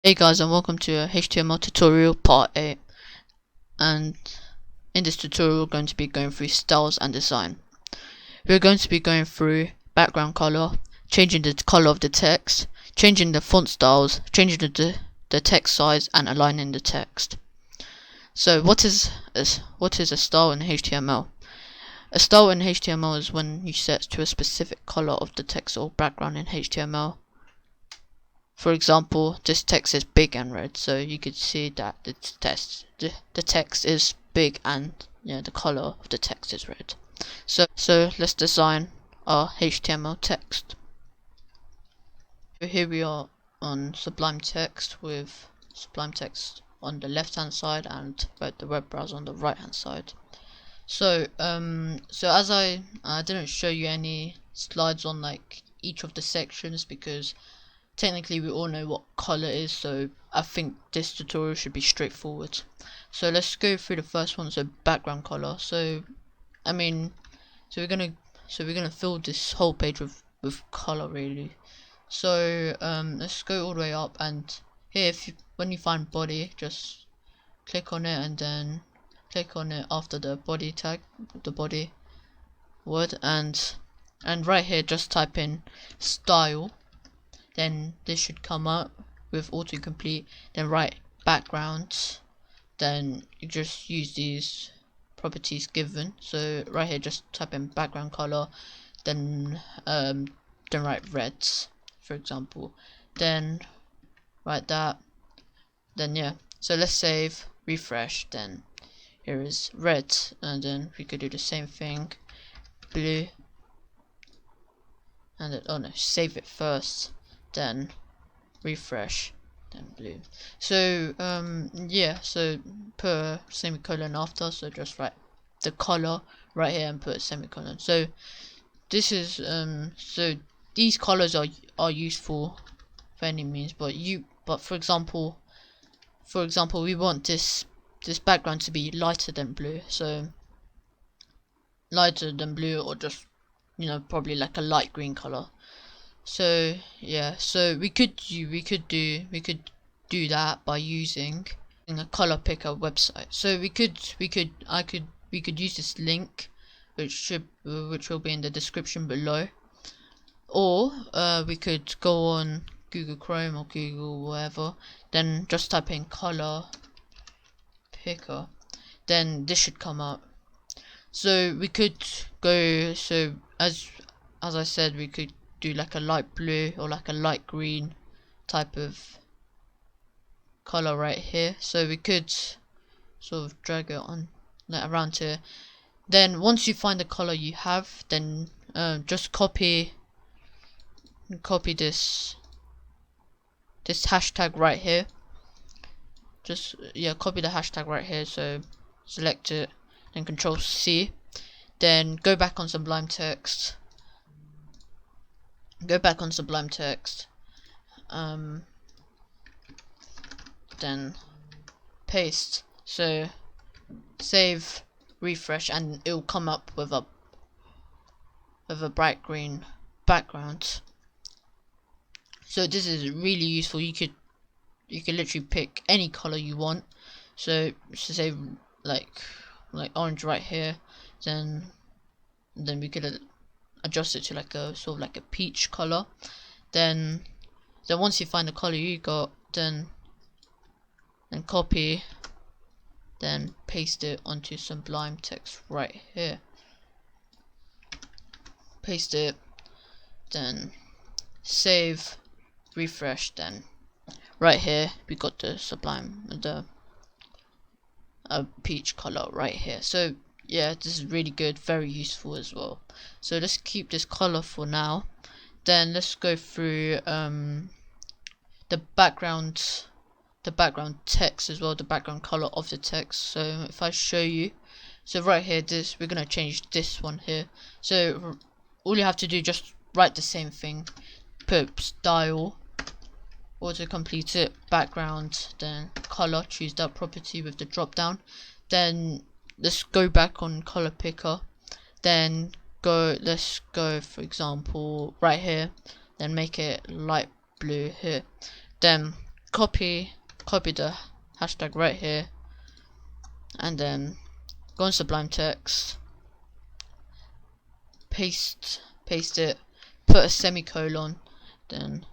Hey guys, and welcome to a HTML tutorial part 8, and in this tutorial we're going to be going through styles and design. We're going to be going through background color, changing the color of the text, changing the font styles, changing the text size, and aligning the text. So what is a style in HTML? A style in HTML is when you set to a specific color of the text or background in HTML. For example, this text is big and red, so you could see that the text is big and the color of the text is red. So let's design our HTML text. So here we are on Sublime Text with Sublime Text on the left hand side and the web browser on the right hand side. So as I didn't show you any slides on like each of the sections because technically we all know what color is, so I think this tutorial should be straightforward. So let's go through the first one, so background color. So we're gonna fill this whole page with color really. So let's go all the way up, and here when you find body, just click on it and then click on it after the body tag, the body word, and right here just type in style. Then this should come up with autocomplete, then write background, then you just use these properties given. So right here just type in background color, then write reds for example, then write that, then so let's save, refresh, then here is red, and then we could do the same thing, blue, and then, oh no, save it first, then refresh, then blue. So so put a semicolon after, so just write the color right here and put a semicolon. So this is so these colors are useful for any means, but for example we want this background to be lighter than blue, so lighter than blue, or just probably like a light green color. So so we could do that by using a color picker website. So we could use this link, which will be in the description below, or we could go on Google Chrome or Google whatever, then just type in color picker, then this should come up. So we could go, so as I said, we could do like a light blue or like a light green type of color right here. So we could sort of drag it on like around here. Then once you find the color you have, then just copy this hashtag right here. Just copy the hashtag right here. So select it, then Control C, then go back on Sublime Text. Then paste. So save, refresh, and it will come up with a bright green background. So this is really useful. You could literally pick any color you want. So say like orange right here, then we could adjust it to like a sort of like a peach color. Then once you find the color you got, then copy, then paste it onto Sublime Text right here. Paste it, then save, refresh, then right here we got the Sublime, the peach color right here. So yeah, this is really good, very useful as well. So let's keep this color for now. Then let's go through the background text as well, the background color of the text. So if I show you, so right here, we're gonna change this one here. So all you have to do, just write the same thing, put style, autocomplete it, background, then color, choose that property with the drop down. Then let's go back on color picker, then let's go for example right here, then make it light blue here, then copy the hashtag right here, and then go on Sublime Text, paste it, put a semicolon, then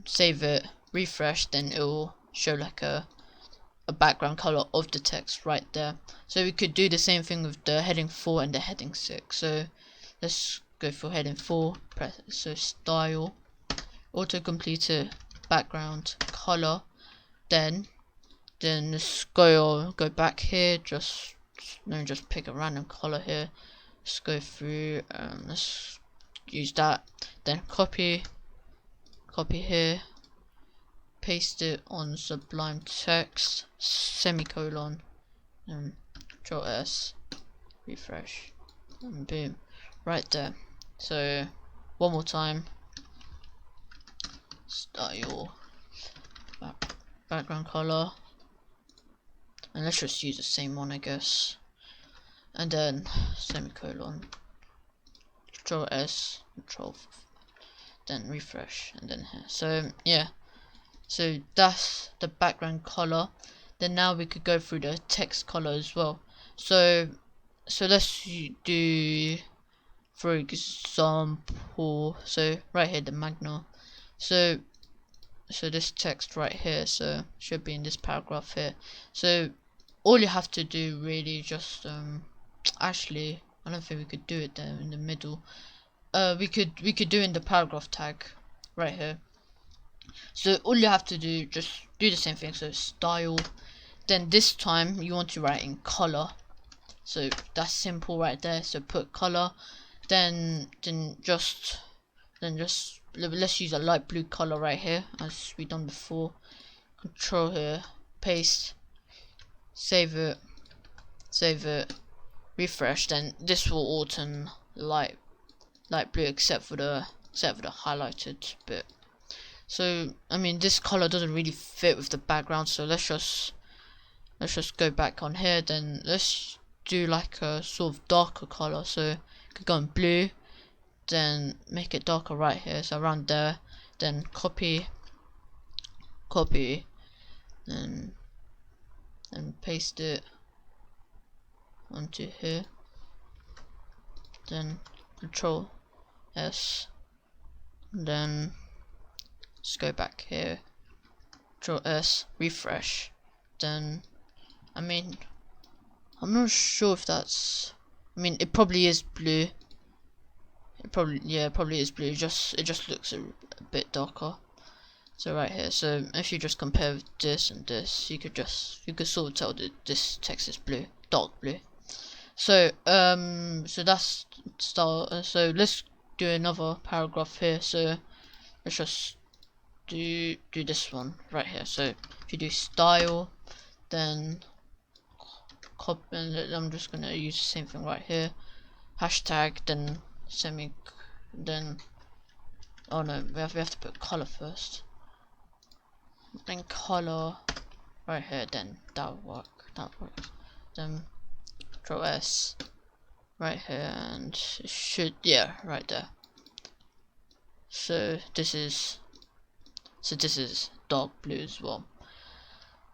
save it, refresh, then it will show like a background color of the text right there. So we could do the same thing with the heading 4 and the heading 6. So let's go for heading 4, press style, auto completed background color, then let's go back here, just pick a random color here, let's go through, let's use that, then copy here, paste it on Sublime Text, semicolon, and Control S, refresh, and boom, right there. So one more time, style, background color, and let's just use the same one, I guess, and then semicolon, Control S, Control, then refresh, and then here. So yeah, so that's the background color. Then now we could go through the text color as well. So let's do, for example, so right here, the Magna. So this text right here, so should be in this paragraph here. So all you have to do really just actually I don't think we could do it there in the middle. We could do in the paragraph tag right here. So all you have to do, just do the same thing. So style, then this time you want to write in color. So that's simple right there. So put color, then just let's use a light blue color right here as we done before. Control here, paste, save it, refresh. Then this will alter light blue except for the highlighted bit. So I mean, this color doesn't really fit with the background, so let's just go back on here. Then let's do like a sort of darker color. So could go on blue, then make it darker right here, so around there, then copy, and paste it onto here, then Control S, then let's go back here, Control S, refresh. Then I mean, I'm not sure if that's, I mean, it probably is blue. It probably is blue. It just looks a bit darker. So right here, so if you just compare this and this, you could sort of tell that this text is blue, dark blue. So so that's style. So let's do another paragraph here. So let's just do this one right here. So if you do style, then copy, and I'm just gonna use the same thing right here. Hashtag, then then oh no, we have to put color first. Then color right here, then that works. Then Control S right here, and it should, yeah, right there. So this is dark blue as well.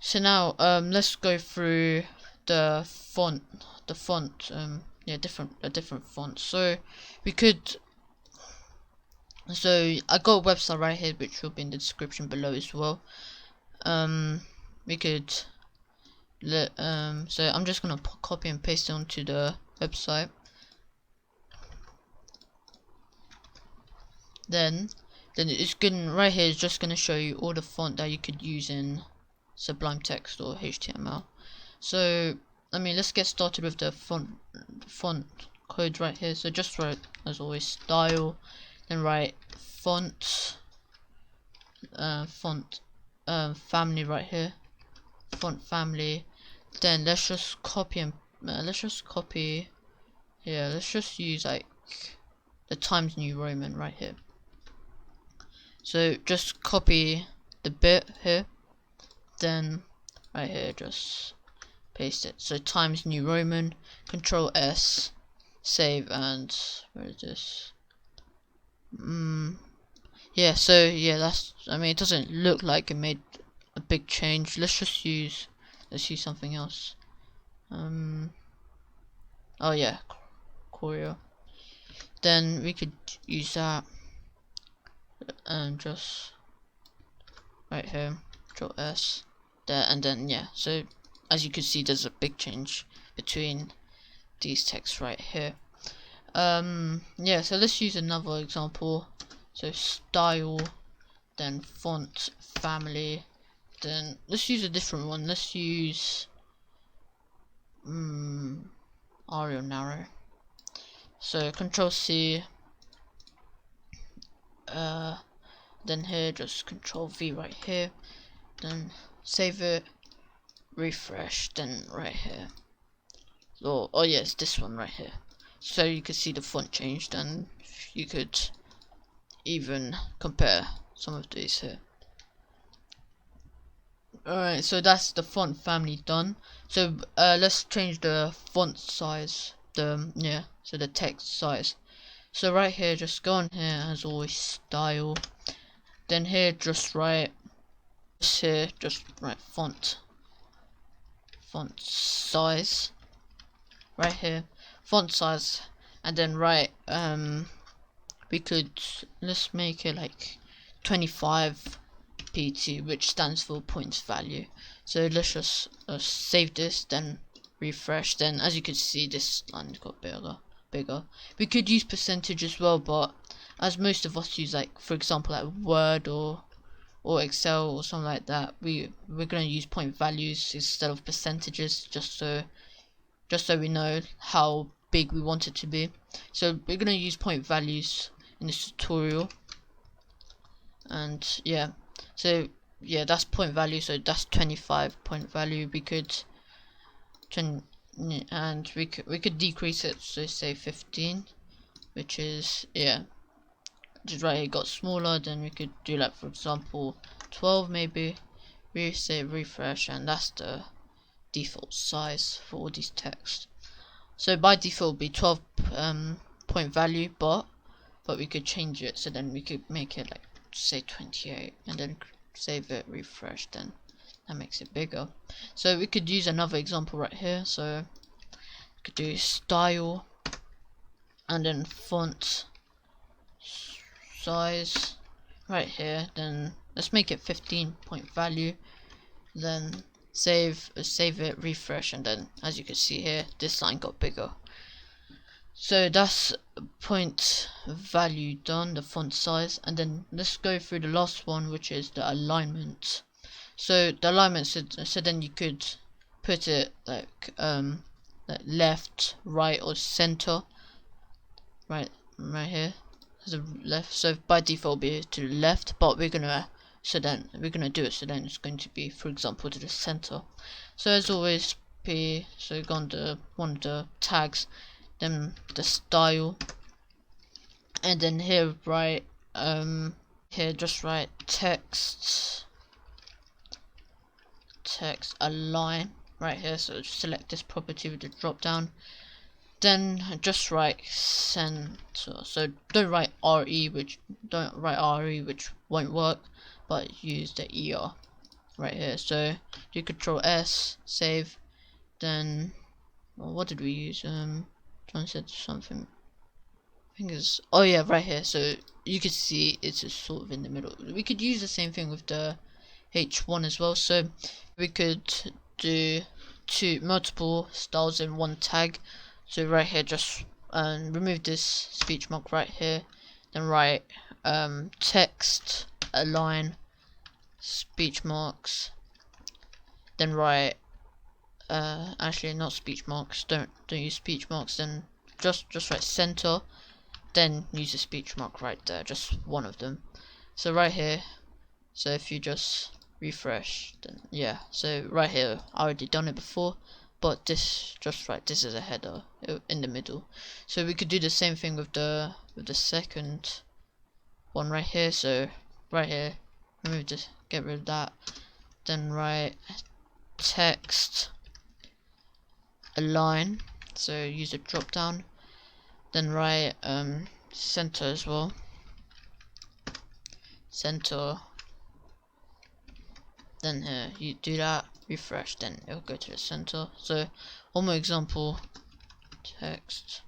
So now let's go through the font, yeah, different fonts. So we could, so I got a website right here which will be in the description below as well. We could so I'm just gonna copy and paste it onto the website. Then it's gonna, right here is just gonna show you all the font that you could use in Sublime Text or HTML. So I mean, let's get started with the font code right here. So just write, as always, style, then write font family right here, font family. Then let's just copy and let's just use like the Times New Roman right here. So just copy the bit here, then right here just paste it. So Times New Roman, Control S, save, and where is this? Yeah, yeah, so yeah, that's, I mean, it doesn't look like it made a big change. Let's use something else. Oh yeah, choreo. Then we could use that and just right here, draw S there, and then yeah. So as you can see, there's a big change between these texts right here. Yeah, so let's use another example. So style, then font family, then let's use a different one. Let's use Arial Narrow. So Control C, then here just Control V right here, then save it, refresh, then right here. Oh yes, this one right here. So you can see the font changed, and you could even compare some of these here. Alright, so that's the font family done. So let's change the font size, so the text size. So right here, just go on here as always, style, then here just write font size right here, font size, and then let's make it like 25 pt, which stands for points value. So let's just save this, then refresh. Then as you can see, this line got bigger. We could use percentage as well, but as most of us use, like for example like Word or Excel or something like that, we're gonna use point values instead of percentages, just so we know how big we want it to be. So we're gonna use point values in this tutorial, and yeah, so yeah, that's point value, so that's 25 point value. We could we could decrease it, so say 15, which is just right here got smaller. Then we could do like for example 12 maybe. We say refresh, and that's the default size for all these text. So by default be 12 point value, but we could change it, so then we could make it like say 28, and then save it, refresh, then that makes it bigger. So we could use another example right here. So we could do style, and then font size right here, then let's make it 15 point value, then save it, refresh, and then as you can see here, this line got bigger. So that's point value done, the font size. And then let's go through the last one, which is the alignment. So the alignment, so then you could put it like left, right, or center. Right here, the left. So by default be to the left, but we're gonna do it, so then it's going to be, for example, to the center. So as always, so go on to one of the tags, then the style, and then here write here just write text align right here. So select this property with the drop down, then just write center. So don't write RE, which won't work, but use the ER right here. So do Control S, save, then what did we use? John said something. I think it's, oh yeah, right here. So you can see it's just sort of in the middle. We could use the same thing with the H1 as well. So we could do multiple styles in one tag. So right here, just remove this speech mark right here, then write text align speech marks, then write actually not speech marks, don't use speech marks, then just write center, then use a speech mark right there, just one of them. So right here, so if you just refresh, then yeah, so right here I already done it before, but this is a header in the middle. So we could do the same thing with the second one right here. So right here, remove this, get rid of that, then write text align, so use a drop down, then write center as well, center, then here you do that, refresh, then it'll go to the center. So one more example, text,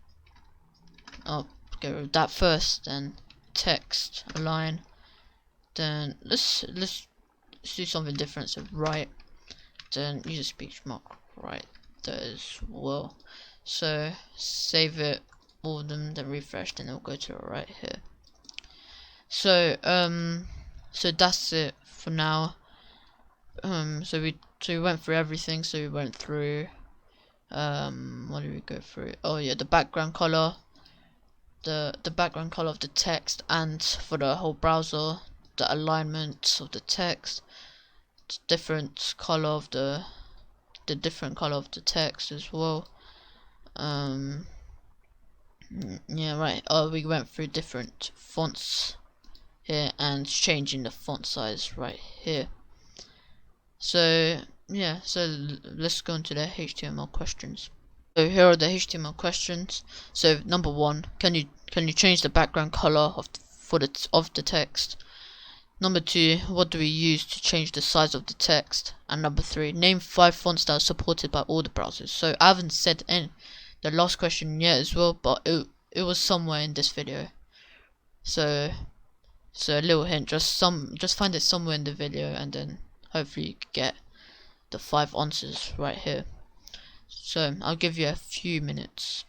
oh, get rid of that first, then text align, then let's do something different. So right, then use a speech mark right there as well. So save it, all of them, then refresh, then it'll go to the right here. So so that's it for now. So we went through everything. So we went through what did we go through? Oh yeah, the background color, the background color of the text, and for the whole browser, the alignment of the text, different color of the different color of the text as well. Yeah, right. Oh, we went through different fonts here and changing the font size right here. So yeah, so let's go into the HTML questions. So here are the HTML questions. So number 1, can you change the background color of the text? Number 2, what do we use to change the size of the text? And number 3, name 5 fonts that are supported by all the browsers. So I haven't said in the last question yet as well, but it was somewhere in this video. So a little hint, just find it somewhere in the video, and then hopefully you can get the 5 answers right here. So I'll give you a few minutes.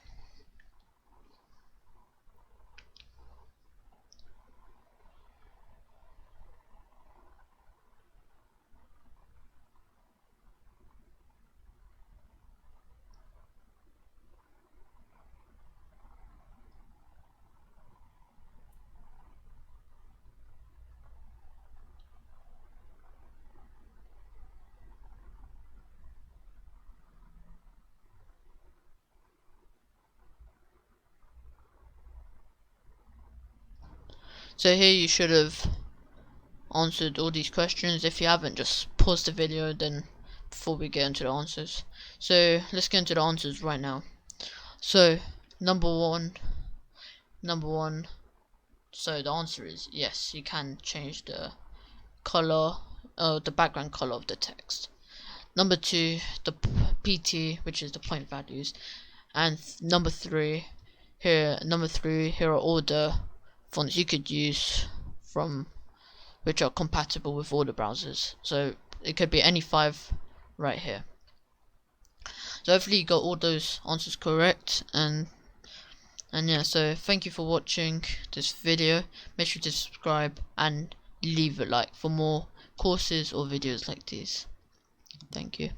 So here you should have answered all these questions. If you haven't, just pause the video then before we get into the answers. So let's get into the answers right now. So number one, so the answer is yes, you can change the color, the background color of the text. Number 2, the PT, which is the point values, and number 3, here are all the fonts you could use from which are compatible with all the browsers. So it could be any 5 right here. So hopefully you got all those answers correct, and yeah, so thank you for watching this video. Make sure to subscribe and leave a like for more courses or videos like these. Thank you.